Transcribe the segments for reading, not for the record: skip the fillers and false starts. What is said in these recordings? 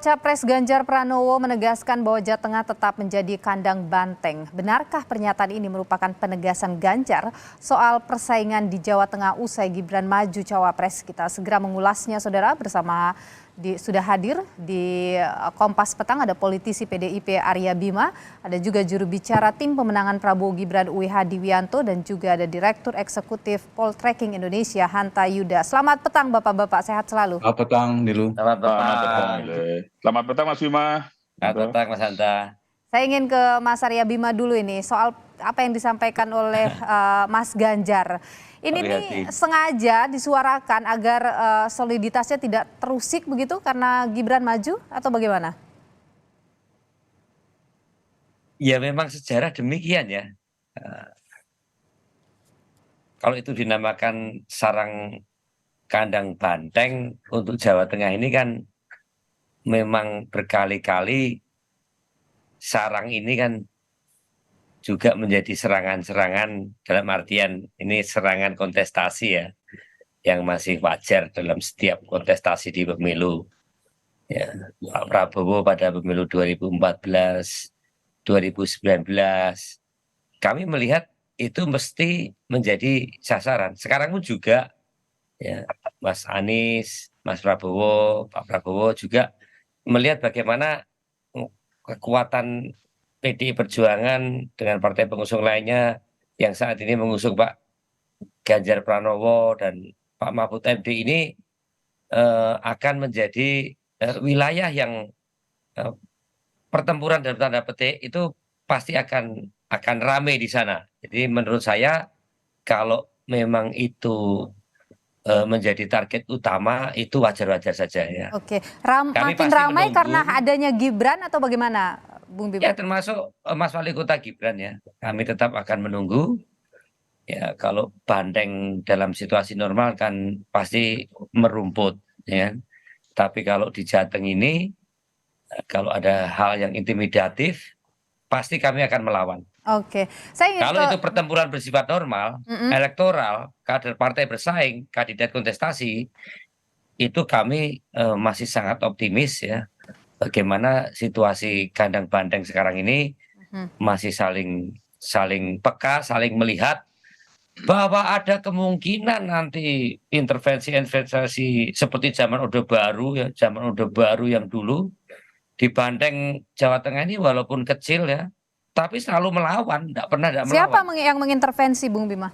Capres Ganjar Pranowo menegaskan bahwa Jawa Tengah tetap menjadi kandang banteng. Benarkah pernyataan ini merupakan penegasan Ganjar soal persaingan di Jawa Tengah usai Gibran maju cawapres? Kita segera mengulasnya, saudara, bersama sudah hadir di Kompas Petang ada politisi PDIP Arya Bima, ada juga juru bicara tim pemenangan Prabowo Gibran Uwi Hadiwianto, dan juga ada Direktur Eksekutif Poltreking Indonesia Hanta Yuda. Selamat petang Bapak-bapak, sehat selalu. Selamat petang, Nilu. Selamat petang. Selamat petang, Mas Bima. Selamat petang, Mas Hanta. Saya ingin ke Mas Arya Bima dulu ini soal apa yang disampaikan oleh Mas Ganjar. Ini nih sengaja disuarakan agar soliditasnya tidak terusik begitu karena Gibran maju atau bagaimana? Ya memang sejarah demikian ya. Kalau itu dinamakan sarang kandang banteng untuk Jawa Tengah ini kan memang berkali-kali sarang ini kan juga menjadi serangan-serangan, dalam artian ini serangan kontestasi ya, yang masih wajar dalam setiap kontestasi di pemilu. Ya, Pak Prabowo pada pemilu 2014, 2019, kami melihat itu mesti menjadi sasaran. Sekarang pun juga ya, Mas Anies, Mas Prabowo, Pak Prabowo juga melihat bagaimana kekuatan PDI Perjuangan dengan partai pengusung lainnya yang saat ini mengusung Pak Ganjar Pranowo dan Pak Mahfud MD ini akan menjadi wilayah yang pertempuran dalam tanda petik itu pasti akan ramai di sana. Jadi menurut saya kalau memang itu menjadi target utama itu wajar-wajar saja ya. Oke, makin ramai karena adanya Gibran atau bagaimana, Bung Bima? Ya termasuk Mas Wali Kota Gibran ya. Kami tetap akan menunggu. Ya kalau banteng dalam situasi normal kan pasti merumput ya. Tapi kalau di Jateng ini kalau ada hal yang intimidatif pasti kami akan melawan. Oke, kalau itu pertempuran bersifat normal, elektoral, kader partai bersaing, kandidat kontestasi, itu kami masih sangat optimis ya. Bagaimana situasi kandang banteng sekarang ini masih saling peka, saling melihat bahwa ada kemungkinan nanti intervensi seperti zaman Orde Baru ya, zaman Orde Baru yang dulu di Banteng Jawa Tengah ini walaupun kecil ya, tapi selalu melawan, tidak pernah tidak melawan. Siapa yang mengintervensi, Bung Bima?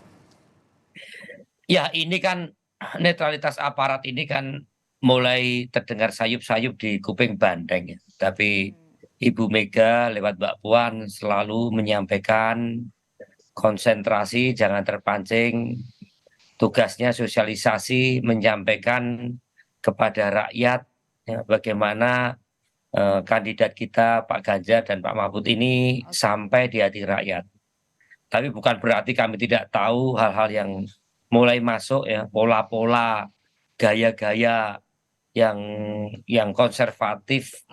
Ya ini kan netralitas aparat ini kan mulai terdengar sayup-sayup di kuping Banteng ya. Tapi Ibu Mega lewat Mbak Puan selalu menyampaikan konsentrasi, jangan terpancing. Tugasnya sosialisasi, menyampaikan kepada rakyat ya, bagaimana kandidat kita Pak Ganjar dan Pak Mahfud ini sampai di hati rakyat. Tapi bukan berarti kami tidak tahu hal-hal yang mulai masuk ya, pola-pola, gaya-gaya yang konservatif,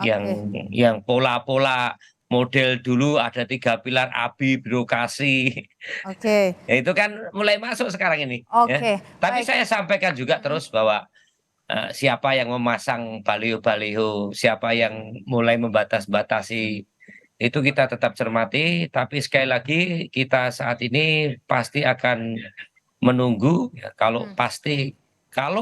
yang pola-pola model dulu ada 3 pilar ABI birokrasi. Ya, itu kan mulai masuk sekarang ini. Ya. Tapi saya sampaikan juga terus bahwa siapa yang memasang baliho-baliho, siapa yang mulai membatas-batasi, itu kita tetap cermati. Tapi sekali lagi kita saat ini pasti akan menunggu ya, kalau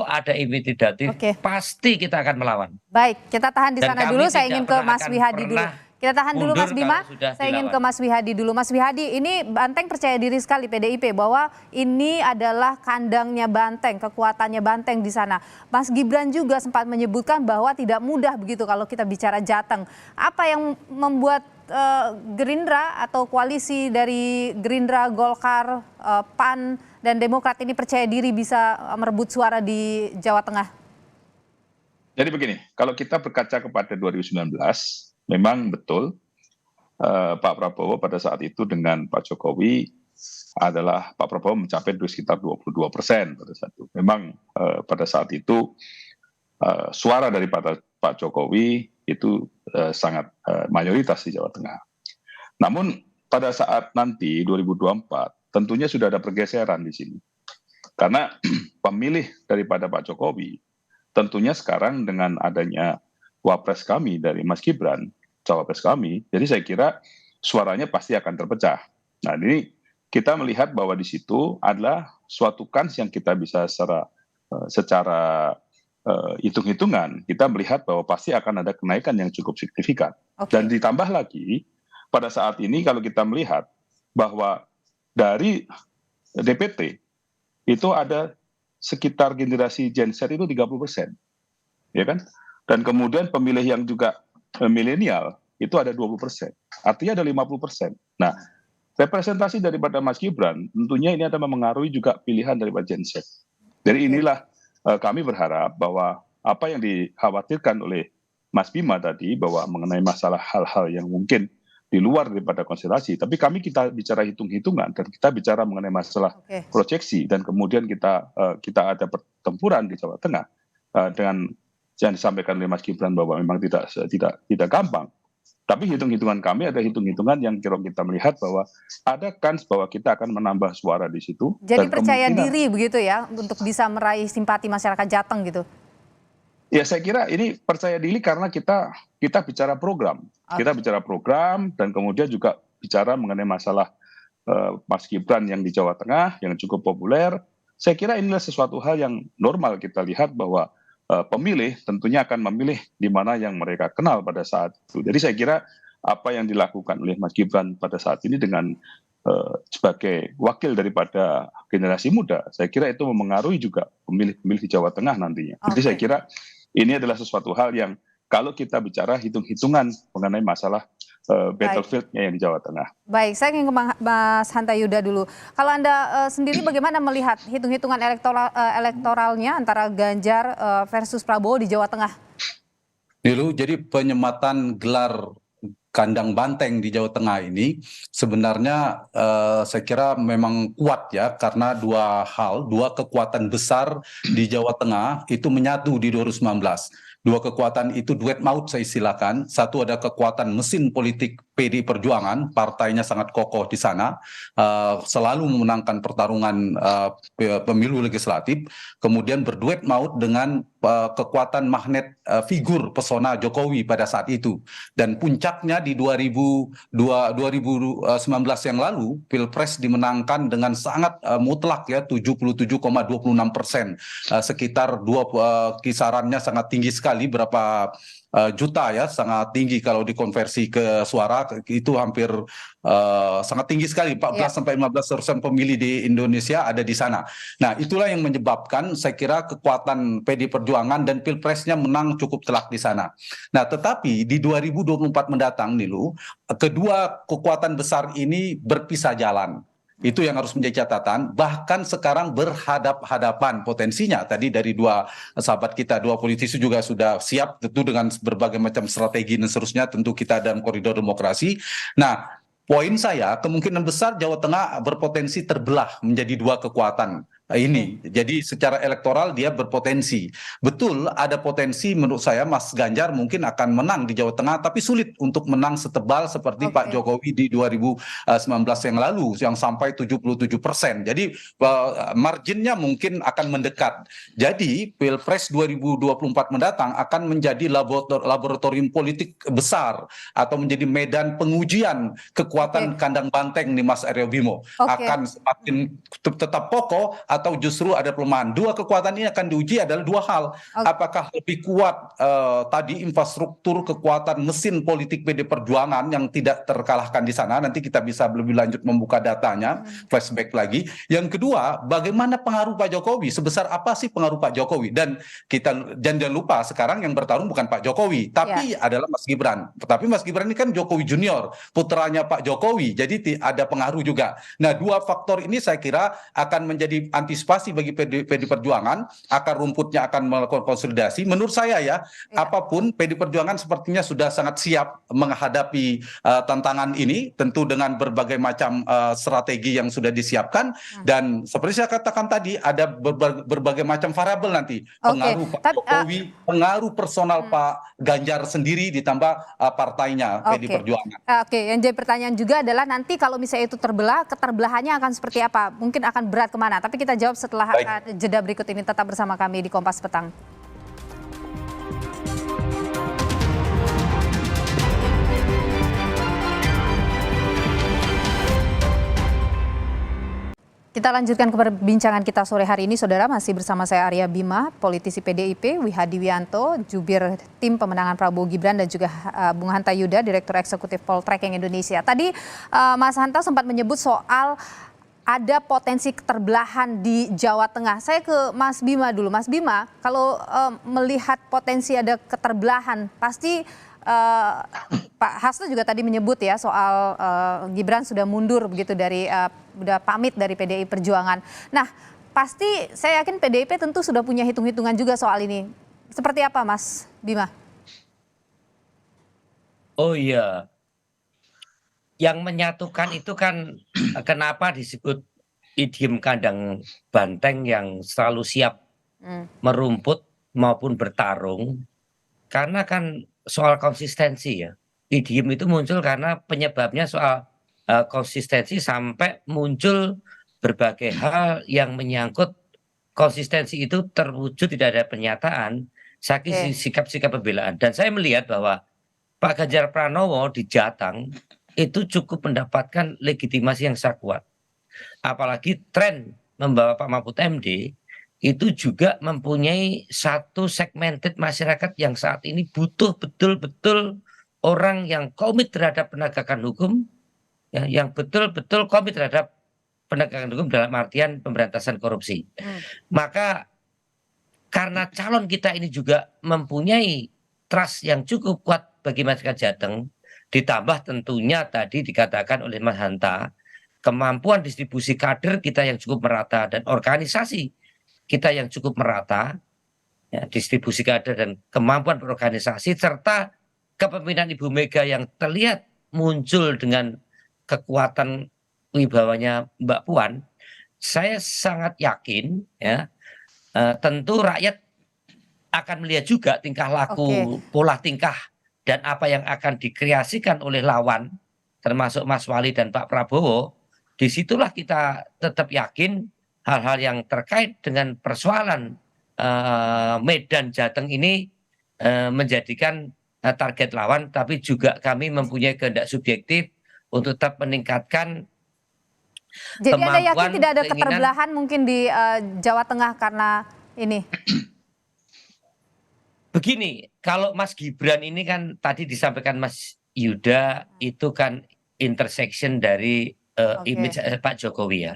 ada intimidatif pasti kita akan melawan. Baik, kita tahan di sana dulu. Saya ingin ke Mas Wihadi dulu. Kita tahan dulu Mas Bima, saya ingin ke Mas Wihadi dulu. Mas Wihadi, ini Banteng percaya diri sekali PDIP bahwa ini adalah kandangnya Banteng, kekuatannya Banteng di sana. Mas Gibran juga sempat menyebutkan bahwa tidak mudah begitu kalau kita bicara Jateng. Apa yang membuat Gerindra atau koalisi dari Gerindra, Golkar, PAN, dan Demokrat ini percaya diri bisa merebut suara di Jawa Tengah? Jadi begini, kalau kita berkaca kepada 2019, memang betul Pak Prabowo pada saat itu dengan Pak Jokowi adalah Pak Prabowo mencapai sekitar 22% pada saat itu. Memang pada saat itu suara dari Pak Jokowi itu sangat mayoritas di Jawa Tengah. Namun pada saat nanti 2024 tentunya sudah ada pergeseran di sini. Karena pemilih daripada Pak Jokowi tentunya sekarang dengan adanya wapres kami, dari Mas Gibran, cawapres kami, jadi saya kira suaranya pasti akan terpecah. Nah, ini kita melihat bahwa di situ adalah suatu kans yang kita bisa secara hitung-hitungan, kita melihat bahwa pasti akan ada kenaikan yang cukup signifikan. Dan ditambah lagi, pada saat ini kalau kita melihat bahwa dari DPT itu ada sekitar generasi Gen Z itu 30%, ya kan? Dan kemudian pemilih yang juga milenial itu ada 20%, artinya ada 50%. Nah, representasi daripada Mas Gibran tentunya ini akan mempengaruhi juga pilihan daripada Gen Z. Jadi inilah kami berharap bahwa apa yang dikhawatirkan oleh Mas Bima tadi, bahwa mengenai masalah hal-hal yang mungkin di luar daripada konstelasi, tapi kita bicara hitung-hitungan dan kita bicara mengenai masalah proyeksi, dan kemudian kita ada pertempuran di Jawa Tengah dengan yang disampaikan oleh Mas Gibran bahwa memang tidak gampang. Tapi hitung-hitungan kami ada hitung-hitungan yang kita melihat bahwa ada kans bahwa kita akan menambah suara di situ. Jadi percaya diri begitu ya untuk bisa meraih simpati masyarakat Jateng gitu. Ya, saya kira ini percaya diri karena kita bicara program. Kita bicara program dan kemudian juga bicara mengenai masalah Mas Gibran yang di Jawa Tengah yang cukup populer. Saya kira inilah sesuatu hal yang normal kita lihat bahwa pemilih tentunya akan memilih di mana yang mereka kenal pada saat itu. Jadi saya kira apa yang dilakukan oleh Mas Gibran pada saat ini dengan sebagai wakil daripada generasi muda, saya kira itu memengaruhi juga pemilih-pemilih di Jawa Tengah nantinya. Jadi saya kira ini adalah sesuatu hal yang kalau kita bicara hitung-hitungan mengenai masalah battlefield-nya yang di Jawa Tengah. Baik, saya ingin ke Mas Hanta Yuda dulu. Kalau Anda sendiri bagaimana melihat hitung-hitungan elektoralnya antara Ganjar versus Prabowo di Jawa Tengah? Jadi penyematan gelar kandang banteng di Jawa Tengah ini sebenarnya saya kira memang kuat ya, karena dua kekuatan besar di Jawa Tengah itu menyatu di 2019. Dua kekuatan itu duet maut saya istilahkan. Satu ada kekuatan mesin politik PDI Perjuangan, partainya sangat kokoh di sana, selalu memenangkan pertarungan pemilu legislatif, kemudian berduet maut dengan kekuatan magnet figur pesona Jokowi pada saat itu. Dan puncaknya di 2019 yang lalu, Pilpres dimenangkan dengan sangat mutlak ya, 77,26%, sekitar kisarannya sangat tinggi sekali, berapa juta ya, sangat tinggi kalau dikonversi ke suara, itu hampir sangat tinggi sekali, 14-15% pemilih di Indonesia ada di sana. Nah, itulah yang menyebabkan saya kira kekuatan PDI Perjuangan dan Pilpresnya menang cukup telak di sana. Nah, tetapi di 2024 mendatang Nilu, kedua kekuatan besar ini berpisah jalan. Itu yang harus menjadi catatan. Bahkan sekarang berhadap-hadapan potensinya. Tadi dari dua sahabat kita, dua politisi juga sudah siap tentu dengan berbagai macam strategi dan seterusnya, tentu kita dalam koridor demokrasi. Nah, poin saya kemungkinan besar Jawa Tengah berpotensi terbelah menjadi dua kekuatan ini. Jadi secara elektoral dia berpotensi. Betul ada potensi menurut saya Mas Ganjar mungkin akan menang di Jawa Tengah, tapi sulit untuk menang setebal seperti Pak Jokowi di 2019 yang lalu yang sampai 77%. Jadi marginnya mungkin akan mendekat. Jadi Pilpres 2024 mendatang akan menjadi laboratorium politik besar atau menjadi medan pengujian kekuatan kandang banteng nih Mas Aryo Bimo. Akan semakin tetap kokoh atau justru ada pelemahan. Dua kekuatan ini akan diuji adalah dua hal. Apakah lebih kuat tadi infrastruktur, kekuatan mesin politik PDI Perjuangan yang tidak terkalahkan di sana. Nanti kita bisa lebih lanjut membuka datanya, flashback lagi. Yang kedua, bagaimana pengaruh Pak Jokowi? Sebesar apa sih pengaruh Pak Jokowi? Dan jangan lupa sekarang yang bertarung bukan Pak Jokowi, tapi adalah Mas Gibran. Tapi Mas Gibran ini kan Jokowi Junior, putranya Pak Jokowi. Jadi ada pengaruh juga. Nah, dua faktor ini saya kira akan menjadi antisipasi bagi PDI Perjuangan, akar rumputnya akan melakukan konsolidasi. Menurut saya ya, apapun PDI Perjuangan sepertinya sudah sangat siap menghadapi tantangan ini, tentu dengan berbagai macam strategi yang sudah disiapkan. Dan seperti saya katakan tadi, ada berbagai macam variabel nanti. Pengaruh Pak Jokowi, pengaruh personal Pak Ganjar sendiri, ditambah partainya PDI Perjuangan. Yang jadi pertanyaan juga adalah nanti kalau misalnya itu terbelah, keterbelahannya akan seperti apa? Mungkin akan berat kemana? Tapi kita jawab setelah jeda berikut ini. Tetap bersama kami di Kompas Petang. Kita lanjutkan ke perbincangan kita sore hari ini, Saudara. Masih bersama saya Arya Bima, politisi PDIP, Wihadi Wianto, jubir tim pemenangan Prabowo Gibran, dan juga Bung Hanta Yuda, Direktur Eksekutif Poltreking Indonesia. Tadi Mas Hanta sempat menyebut soal ada potensi keterbelahan di Jawa Tengah. Saya ke Mas Bima dulu. Mas Bima, kalau melihat potensi ada keterbelahan, pasti Pak Hasto juga tadi menyebut ya soal Gibran sudah mundur begitu dari udah pamit dari PDI Perjuangan. Nah, pasti saya yakin PDIP tentu sudah punya hitung-hitungan juga soal ini. Seperti apa, Mas Bima? Oh iya, yang menyatukan itu kan kenapa disebut idiom kandang banteng yang selalu siap merumput maupun bertarung, karena kan soal konsistensi ya. Idiom itu muncul karena penyebabnya soal konsistensi sampai muncul berbagai hal yang menyangkut konsistensi itu terwujud tidak ada pernyataan saking sikap-sikap pembelaan. Dan saya melihat bahwa Pak Ganjar Pranowo di Jateng itu cukup mendapatkan legitimasi yang sangat kuat. Apalagi tren membawa Pak Mahfud MD itu juga mempunyai satu segmented masyarakat yang saat ini butuh betul-betul orang yang komit terhadap penegakan hukum, ya, yang betul-betul komit terhadap penegakan hukum dalam artian pemberantasan korupsi. Maka karena calon kita ini juga mempunyai trust yang cukup kuat bagi masyarakat Jateng, ditambah tentunya tadi dikatakan oleh Mas Hanta, kemampuan distribusi kader kita yang cukup merata dan organisasi kita yang cukup merata, ya, distribusi kader dan kemampuan berorganisasi, serta kepemimpinan Ibu Mega yang terlihat muncul dengan kekuatan wibawanya Mbak Puan, saya sangat yakin ya tentu rakyat akan melihat juga tingkah laku, pola tingkah dan apa yang akan dikreasikan oleh lawan, termasuk Mas Wali dan Pak Prabowo. Disitulah kita tetap yakin hal-hal yang terkait dengan persoalan Medan Jateng ini menjadikan target lawan, tapi juga kami mempunyai kehendak subjektif untuk tetap meningkatkan. Jadi Anda yakin tidak ada keterbelahan mungkin di Jawa Tengah karena ini? Begini, kalau Mas Gibran ini kan tadi disampaikan Mas Yuda itu kan intersection dari image Pak Jokowi ya.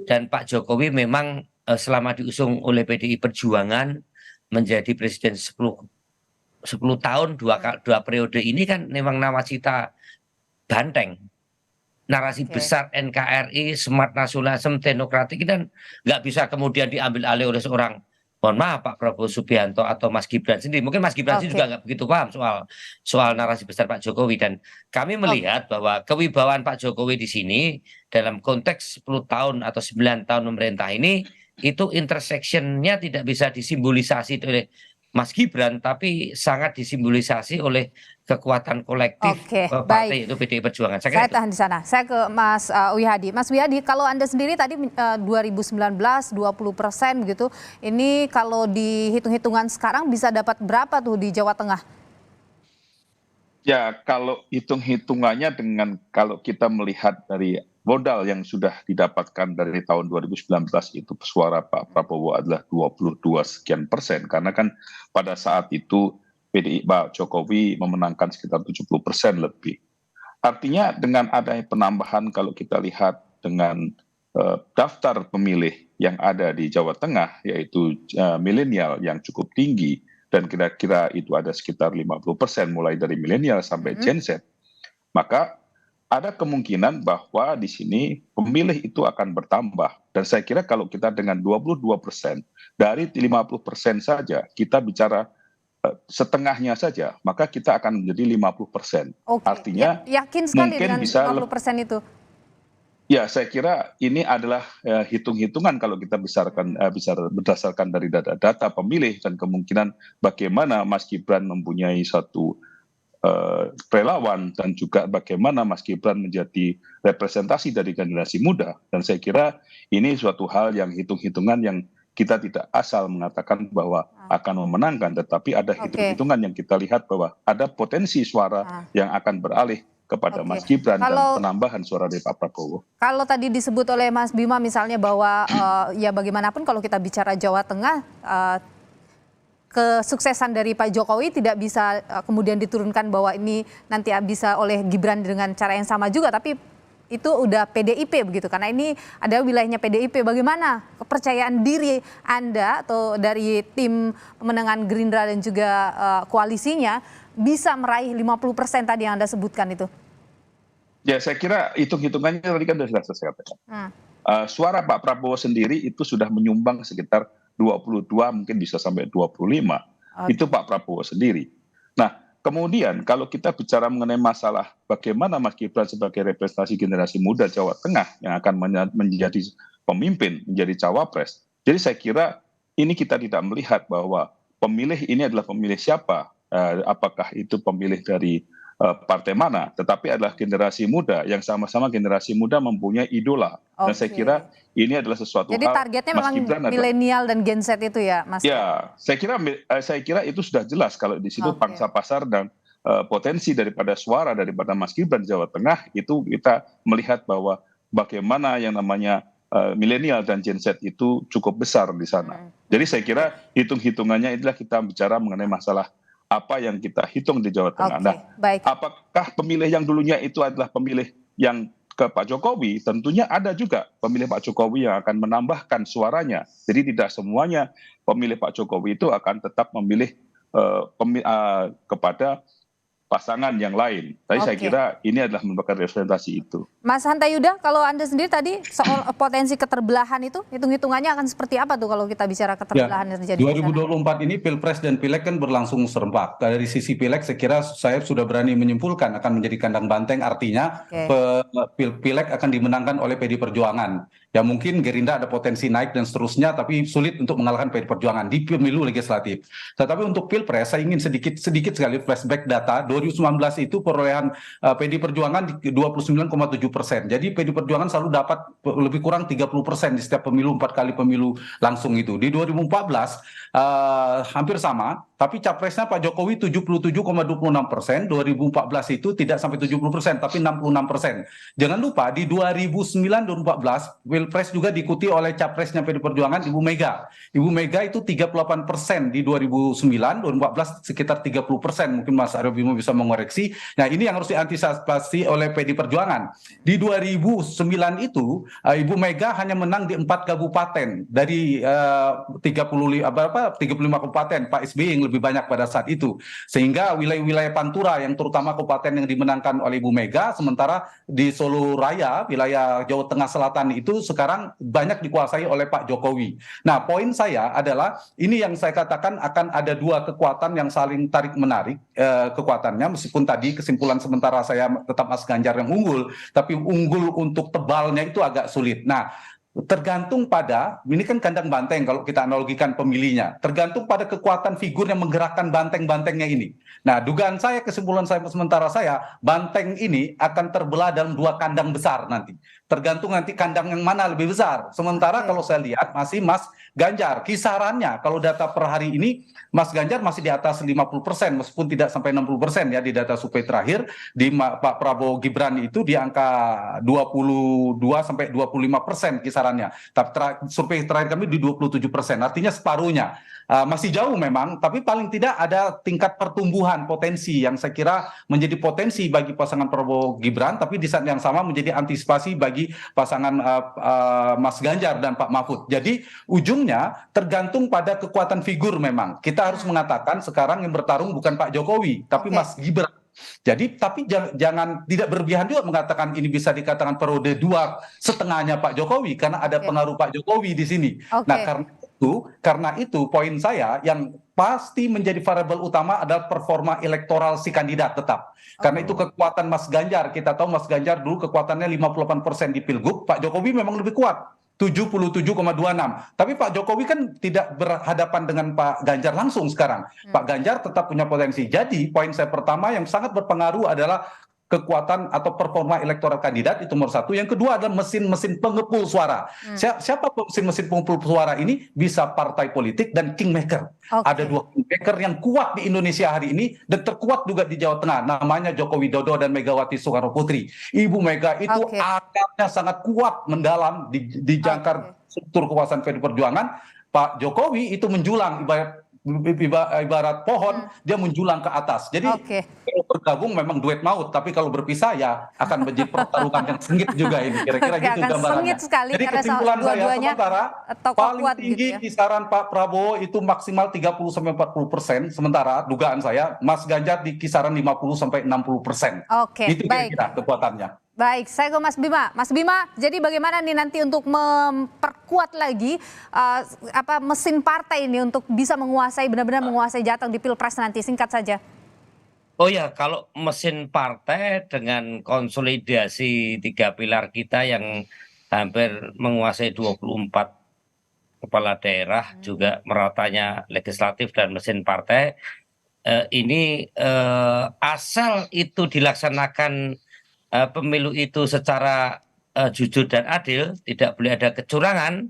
Dan Pak Jokowi memang selama diusung oleh PDI Perjuangan menjadi presiden 10 tahun, dua periode ini kan memang nawacita banteng. Narasi besar NKRI, smart nasionalisme, teknokratik ini kan nggak bisa kemudian diambil alih oleh seorang, mohon maaf, Pak Prabowo Subianto atau Mas Gibran sendiri. Mungkin Mas Gibran sendiri juga nggak begitu paham soal narasi besar Pak Jokowi. Dan kami melihat bahwa kewibawaan Pak Jokowi di sini dalam konteks 10 tahun atau 9 tahun pemerintah ini, itu intersection-nya tidak bisa disimbolisasi oleh Mas Gibran, tapi sangat disimbolisasi oleh kekuatan kolektif partai, itu PDI Perjuangan. Saya tahan di sana. Saya ke Mas Wihadi. Mas Wihadi, kalau Anda sendiri tadi 2019 20% begitu, ini kalau dihitung-hitungan sekarang bisa dapat berapa tuh di Jawa Tengah? Ya, kalau hitung-hitungannya dengan kalau kita melihat dari modal yang sudah didapatkan dari tahun 2019 itu suara Pak Prabowo adalah 22 sekian persen, karena kan pada saat itu PDI Pak Jokowi memenangkan sekitar 70% lebih. Artinya dengan adanya penambahan, kalau kita lihat dengan daftar pemilih yang ada di Jawa Tengah, yaitu milenial yang cukup tinggi, dan kira-kira itu ada sekitar 50% mulai dari milenial sampai Gen Z, maka ada kemungkinan bahwa di sini pemilih itu akan bertambah. Dan saya kira kalau kita dengan 22% dari 50% saja, kita bicara setengahnya saja, maka kita akan menjadi 50%. Artinya yakin sekali mungkin dengan bisa 50% itu. Ya, saya kira ini adalah hitung-hitungan kalau kita bisa berdasarkan dari data pemilih dan kemungkinan bagaimana Mas Gibran mempunyai satu relawan, dan juga bagaimana Mas Gibran menjadi representasi dari generasi muda. Dan saya kira ini suatu hal yang hitung-hitungan yang kita tidak asal mengatakan bahwa akan memenangkan, tetapi ada hitung-hitungan yang kita lihat bahwa ada potensi suara yang akan beralih kepada Oke. Mas Gibran Kalau- dan penambahan suara dari Pak Prabowo. Kalau tadi disebut oleh Mas Bima misalnya bahwa ya bagaimanapun kalau kita bicara Jawa Tengah, kesuksesan dari Pak Jokowi tidak bisa kemudian diturunkan bahwa ini nanti bisa oleh Gibran dengan cara yang sama juga, tapi itu udah PDIP begitu, karena ini adalah wilayahnya PDIP. Bagaimana kepercayaan diri Anda atau dari tim pemenangan Gerindra dan juga koalisinya bisa meraih 50% tadi yang Anda sebutkan itu? Ya, saya kira hitung-hitungannya tadi kan sudah saya katakan. Suara Pak Prabowo sendiri itu sudah menyumbang sekitar 22, mungkin bisa sampai 25. Itu Pak Prabowo sendiri. Nah, kemudian kalau kita bicara mengenai masalah bagaimana Mas Gibran sebagai representasi generasi muda Jawa Tengah yang akan menjadi pemimpin, menjadi cawapres. Jadi saya kira ini kita tidak melihat bahwa pemilih ini adalah pemilih siapa, apakah itu pemilih dari partai mana, tetapi adalah generasi muda yang sama-sama generasi muda mempunyai idola. Dan saya kira ini adalah sesuatu Jadi hal. targetnya Mas memang Gibran milenial dan Gen Z itu ya, Mas? Ya, saya kira itu sudah jelas kalau di situ pangsa pasar dan potensi daripada suara daripada Mas Gibran di Jawa Tengah itu kita melihat bahwa bagaimana yang namanya milenial dan Gen Z itu cukup besar di sana. Jadi saya kira hitung-hitungannya itulah kita bicara mengenai masalah apa yang kita hitung di Jawa Tengah. Nah, apakah pemilih yang dulunya itu adalah pemilih yang ke Pak Jokowi? Tentunya ada juga pemilih Pak Jokowi yang akan menambahkan suaranya. Jadi tidak semuanya pemilih Pak Jokowi itu akan tetap memilih kepada pasangan yang lain. Tapi saya kira ini adalah merupakan representasi itu. Mas Hanta Yuda, kalau Anda sendiri tadi soal potensi keterbelahan itu, hitung-hitungannya akan seperti apa tuh kalau kita bicara keterbelahan yang terjadi? 2024 ini Pilpres dan Pileg kan berlangsung serempak. Dari sisi Pileg saya kira saya sudah berani menyimpulkan akan menjadi kandang banteng, artinya Pileg akan dimenangkan oleh PD Perjuangan. Ya mungkin Gerindra ada potensi naik dan seterusnya, tapi sulit untuk mengalahkan PD Perjuangan di pemilu legislatif. Tetapi untuk Pilpres saya ingin sedikit sekali flashback data. 2019 itu perolehan PD Perjuangan 29,7%. Jadi PD Perjuangan selalu dapat lebih kurang 30% di setiap pemilu, 4 kali pemilu langsung itu. Di 2014 hampir sama, tapi capresnya Pak Jokowi 77,26%, 2014 itu tidak sampai 70%, tapi 66%. Jangan lupa di 2009-2014 Pilpres juga diikuti oleh capresnya PD Perjuangan Ibu Mega. Ibu Mega itu 38% di 2009, 2014 sekitar 30%. Mungkin Mas Aryo Bimo bisa mengoreksi. Nah ini yang harus diantisipasi oleh PD Perjuangan. Di 2009 itu Ibu Mega hanya menang di 4 kabupaten dari 35 kabupaten. Pak SBY yang lebih banyak pada saat itu, sehingga wilayah-wilayah Pantura yang terutama kabupaten yang dimenangkan oleh Ibu Mega, sementara di Solo Raya wilayah Jawa Tengah Selatan itu sekarang banyak dikuasai oleh Pak Jokowi. Nah poin saya adalah ini yang saya katakan akan ada dua kekuatan yang saling tarik menarik kekuatannya, meskipun tadi kesimpulan sementara saya tetap Mas Ganjar yang unggul, tapi unggul untuk tebalnya itu agak sulit. Nah tergantung pada, ini kan kandang banteng kalau kita analogikan pemilihnya, tergantung pada kekuatan figur yang menggerakkan banteng-bantengnya ini. Nah dugaan saya, kesimpulan saya sementara saya, banteng ini akan terbelah dalam dua kandang besar nanti. Tergantung nanti kandang yang mana lebih besar. Sementara kalau saya lihat masih Mas Ganjar, kisarannya kalau data per hari ini Mas Ganjar masih di atas 50%, meskipun tidak sampai 60% ya di data survei terakhir. Di Pak Prabowo Gibran itu di angka 22-25% kisarannya. Tapi survei terakhir kami di 27%, artinya separuhnya. Masih jauh memang, tapi paling tidak ada tingkat pertumbuhan potensi yang saya kira menjadi potensi bagi pasangan Prabowo Gibran, tapi di saat yang sama menjadi antisipasi bagi pasangan Mas Ganjar dan Pak Mahfud. Jadi ujungnya tergantung pada kekuatan figur memang. Kita harus mengatakan sekarang yang bertarung bukan Pak Jokowi, tapi Mas Gibran. Jadi tapi jangan tidak berlebihan juga mengatakan ini bisa dikatakan periode 2,5-nya Pak Jokowi, karena ada pengaruh Pak Jokowi di sini. Nah karena itu poin saya yang pasti menjadi variabel utama adalah performa elektoral si kandidat tetap. Karena itu kekuatan Mas Ganjar, kita tahu Mas Ganjar dulu kekuatannya 58% di Pilgub, Pak Jokowi memang lebih kuat 77,26. Tapi Pak Jokowi kan tidak berhadapan dengan Pak Ganjar langsung sekarang. Pak Ganjar tetap punya potensi. Jadi poin saya pertama yang sangat berpengaruh adalah kekuatan atau performa elektoral kandidat, itu nomor satu. Yang kedua adalah mesin-mesin pengepul suara. Siapa mesin-mesin pengepul suara ini? Bisa partai politik dan kingmaker. Ada 2 kingmaker yang kuat di Indonesia hari ini dan terkuat juga di Jawa Tengah. Namanya Joko Widodo dan Megawati Soekarno Putri. Ibu Mega itu akarnya sangat kuat mendalam di jangkar struktur kekuasaan PDI Perjuangan. Pak Jokowi itu menjulang ibarat pohon, dia menjulang ke atas. Jadi kalau bergabung memang duet maut, tapi kalau berpisah ya akan menjadi pertarungan yang sengit juga ini. Kira-kira gitu gambarannya. Jadi kesimpulan saya sementara paling tinggi gitu ya, kisaran Pak Prabowo itu maksimal 30-40%, sementara dugaan saya Mas Ganjar di kisaran 50-60%. Itu kira-kira kekuatannya. Baik, saya ke Mas Bima. Mas Bima, jadi bagaimana nih nanti untuk memperkuat lagi mesin partai ini untuk bisa menguasai, benar-benar menguasai Jateng di Pilpres nanti? Singkat saja. Oh ya, kalau mesin partai dengan konsolidasi 3 pilar kita yang hampir menguasai 24 kepala daerah, juga meratanya legislatif dan mesin partai, ini asal itu dilaksanakan pemilu itu secara jujur dan adil, tidak boleh ada kecurangan,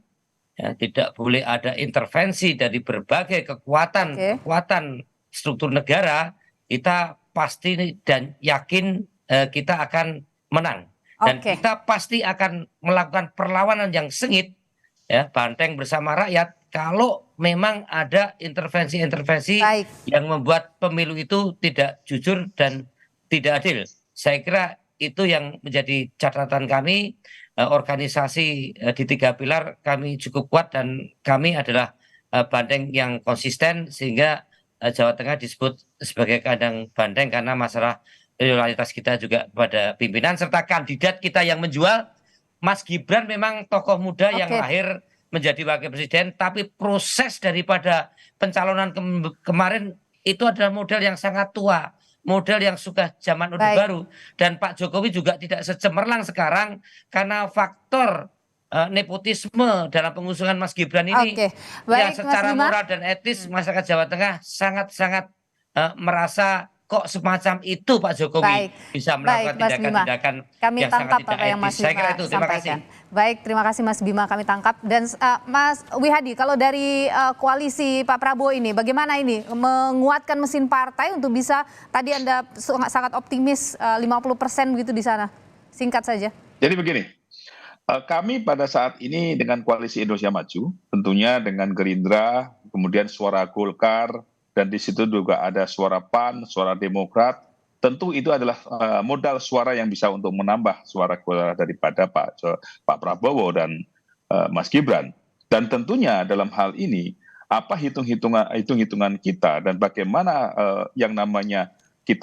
ya, tidak boleh ada intervensi dari berbagai kekuatan struktur negara, kita pasti dan yakin kita akan menang. Dan kita pasti akan melakukan perlawanan yang sengit, ya, banteng bersama rakyat, kalau memang ada intervensi-intervensi yang membuat pemilu itu tidak jujur dan tidak adil. Saya kira itu yang menjadi catatan kami. Organisasi di 3 pilar kami cukup kuat dan kami adalah banteng yang konsisten, sehingga Jawa Tengah disebut sebagai kandang banteng karena masalah loyalitas kita juga pada pimpinan serta kandidat kita yang menjual. Mas Gibran memang tokoh muda yang lahir menjadi wakil presiden, tapi proses daripada pencalonan kemarin itu adalah model yang sangat tua, model yang sudah zaman Orde Baru, dan Pak Jokowi juga tidak secemerlang sekarang karena faktor nepotisme dalam pengusungan Mas Gibran ini. Yang secara moral dan etis masyarakat Jawa Tengah sangat-sangat merasa kok semacam itu Pak Jokowi bisa melakukan tindakan-tindakan yang sangat tidak etis. Saya kira itu. Terima kasih. Baik, terima kasih Mas Bima, kami tangkap. Dan Mas Wihadi, kalau dari koalisi Pak Prabowo ini, bagaimana ini menguatkan mesin partai untuk bisa, tadi Anda sangat optimis 50% begitu di sana. Singkat saja. Jadi begini, kami pada saat ini dengan koalisi Indonesia Maju, tentunya dengan Gerindra, kemudian suara Golkar, dan di situ juga ada suara PAN, suara Demokrat. Tentu itu adalah modal suara yang bisa untuk menambah suara daripada Pak Prabowo dan Mas Gibran. Dan tentunya dalam hal ini apa hitung-hitungan kita dan bagaimana yang namanya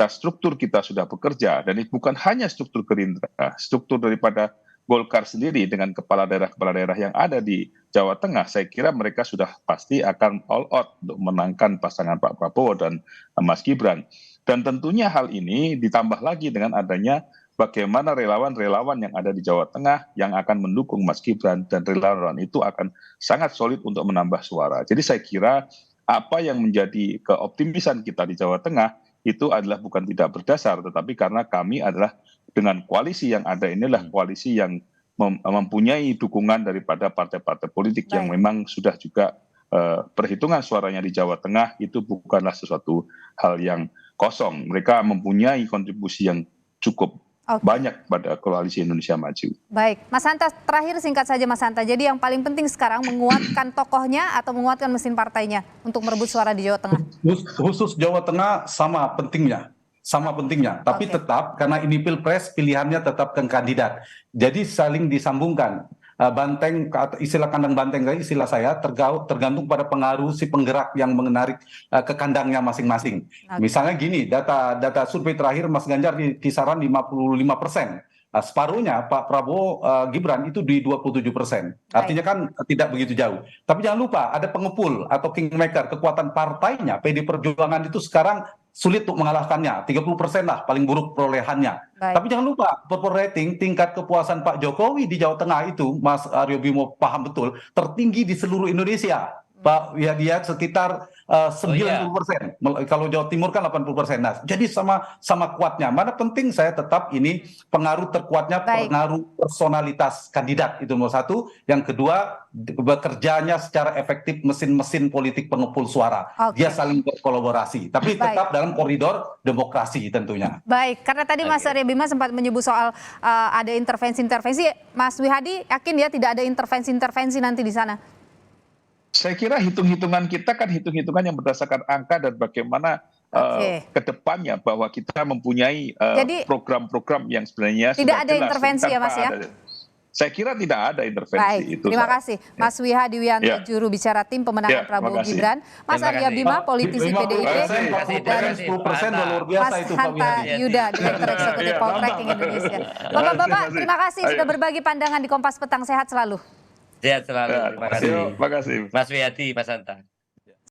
struktur kita sudah bekerja, dan itu bukan hanya struktur Gerindra, struktur daripada Golkar sendiri dengan kepala daerah yang ada di Jawa Tengah, saya kira mereka sudah pasti akan all out untuk menangkan pasangan Pak Prabowo dan Mas Gibran. Dan tentunya hal ini ditambah lagi dengan adanya bagaimana relawan-relawan yang ada di Jawa Tengah yang akan mendukung Mas Gibran, dan relawan itu akan sangat solid untuk menambah suara. Jadi saya kira apa yang menjadi keoptimisan kita di Jawa Tengah itu adalah bukan tidak berdasar, tetapi karena kami adalah dengan koalisi yang ada inilah koalisi yang mempunyai dukungan daripada partai-partai politik yang memang sudah juga perhitungan suaranya di Jawa Tengah itu bukanlah sesuatu hal yang kosong. Mereka mempunyai kontribusi yang cukup banyak pada koalisi Indonesia Maju. Baik, Mas Hanta, terakhir singkat saja Mas Hanta. Jadi yang paling penting sekarang menguatkan tokohnya atau menguatkan mesin partainya untuk merebut suara di Jawa Tengah? Khusus Jawa Tengah sama pentingnya. Tapi tetap karena ini Pilpres, pilihannya tetap ke kandidat. Jadi saling disambungkan. Banteng, istilah kandang banteng, istilah saya tergantung pada pengaruh si penggerak yang menarik ke kandangnya masing-masing. Misalnya gini, data survei terakhir Mas Ganjar di kisaran 55%. Separuhnya Pak Prabowo Gibran itu di 27%. Artinya kan tidak begitu jauh. Tapi jangan lupa ada pengepul atau kingmaker, kekuatan partainya. PDI Perjuangan itu sekarang sulit untuk mengalahkannya, 30% lah paling buruk perolehannya. Tapi jangan lupa purple rating, tingkat kepuasan Pak Jokowi di Jawa Tengah itu, Mas Aryo Bimo paham betul, tertinggi di seluruh Indonesia. Pak, ya dia sekitar 90%. Kalau Jawa Timur kan 80%. Nah, jadi sama kuatnya. Mana penting saya tetap ini pengaruh terkuatnya pengaruh personalitas kandidat itu nomor satu. Yang kedua bekerjanya secara efektif mesin-mesin politik pengepul suara. Dia saling berkolaborasi, tapi tetap dalam koridor demokrasi tentunya. Baik, karena tadi Mas Arya Bima sempat menyebut soal ada intervensi-intervensi, Mas Wihadi yakin ya tidak ada intervensi-intervensi nanti di sana? Saya kira hitung-hitungan kita kan hitung-hitungan yang berdasarkan angka dan bagaimana ke depannya bahwa kita mempunyai program-program yang sebenarnya tidak ada intervensi ya Mas ya? Saya kira tidak ada intervensi itu. Terima kasih Mas Wihadi Wianto, juru bicara tim pemenangan Prabowo Gibran, Mas Arya Bima, politisi PDIP, dan 10% luar biasa itu Pak Hanta Yuda, Direktur Eksekutif Poltreking Indonesia. Bapak-bapak, terima kasih sudah berbagi pandangan di Kompas Petang. Sehat selalu. Sehat selalu. Terima kasih. Terima kasih. Mas Wihadi, Mas Hanta.